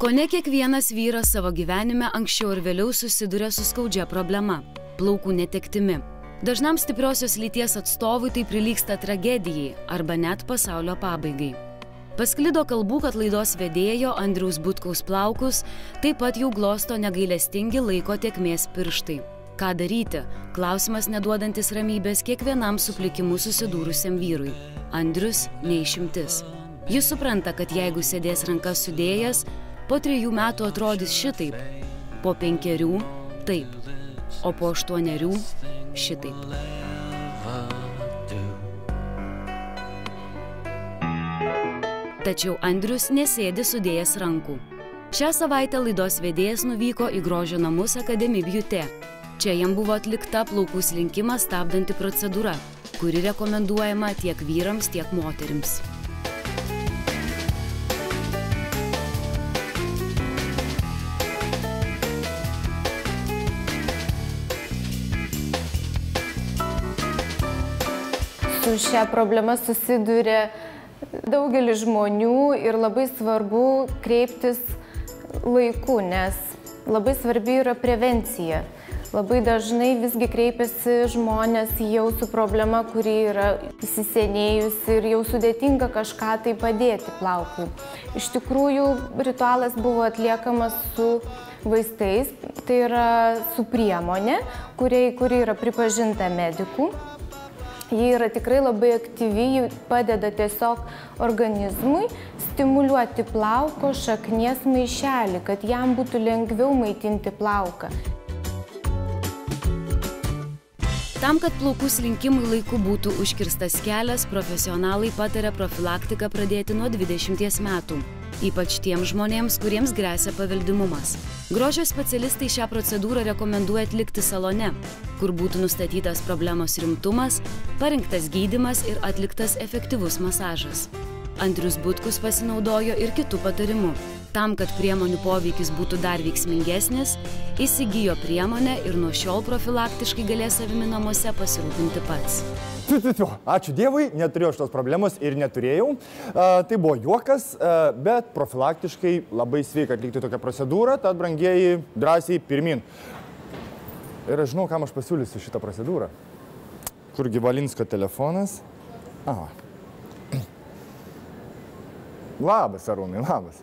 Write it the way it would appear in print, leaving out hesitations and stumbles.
Kone kiekvienas vyras savo gyvenime anksčiau ir vėliau susiduria su skaudžia problema – plaukų netektimi. Dažnam stipriosios lyties atstovui tai prilygsta tragedijai arba net pasaulio pabaigai. Pasklido kalbų, kad laidos vedėjo Andriaus Butkaus plaukus taip pat jau glosto negailestingi laiko tėkmės pirštai. Ką daryti? Klausimas neduodantis ramybės kiekvienam su plikimu susidūrusiam vyrui. Andrius neišimtis. Jis supranta, kad jeigu sėdės rankas sudėjęs, po 3 metų atrodys šitaip, po 5 – taip, o po 8 – šitaip. Tačiau Andrius nesėdi sudėjęs rankų. Šią savaitę laidos vedėjas nuvyko į grožio namus Academy Beauty. Čia jam buvo atlikta plaukų slinkimą stabdanti procedūra, kuri rekomenduojama tiek vyrams, tiek moterims. Su šia problema susiduria daugelis žmonių ir labai svarbu kreiptis laiku, nes labai svarbi yra prevencija. Labai dažnai visgi kreipiasi žmonės jau su problema, kuri yra įsisenėjusi ir jau sudėtinga kažką tai padėti plaukui. Iš tikrųjų, ritualas buvo atliekamas su vaistais, tai yra su priemonė, kuri yra pripažinta medikų. Ji yra tikrai labai aktyvi, ji padeda tiesiog organizmui stimuliuoti plauko šaknies maišelį, kad jam būtų lengviau maitinti plauką. Tam, kad plaukų slinkimui laiku būtų užkirstas kelias, profesionalai pataria profilaktiką pradėti nuo 20 metų. Ypač tiems žmonėms, kuriems gresia paveldimumas. Grožio specialistai šią procedūrą rekomenduoja atlikti salone, kur būtų nustatytas problemos rimtumas, parinktas gydymas ir atliktas efektyvus masažas. Andrius Butkus pasinaudojo ir kitų patarimų. Tam, kad priemonių poveikis būtų dar veiksmingesnis, įsigijo priemonę ir nuo šiol profilaktiškai galės savimi namuose pasirūpinti pats. Ačiū Dievui, neturėjau šitos problemos ir neturėjau. Tai buvo juokas, bet profilaktiškai labai sveika atlikti tokią procedūrą, tad brangieji drąsiai pirmin. Ir aš žinau, kam aš pasiūlysiu šitą procedūrą. Kurgi Valinsko telefonas? Aha. Labas, Arūnai, labas.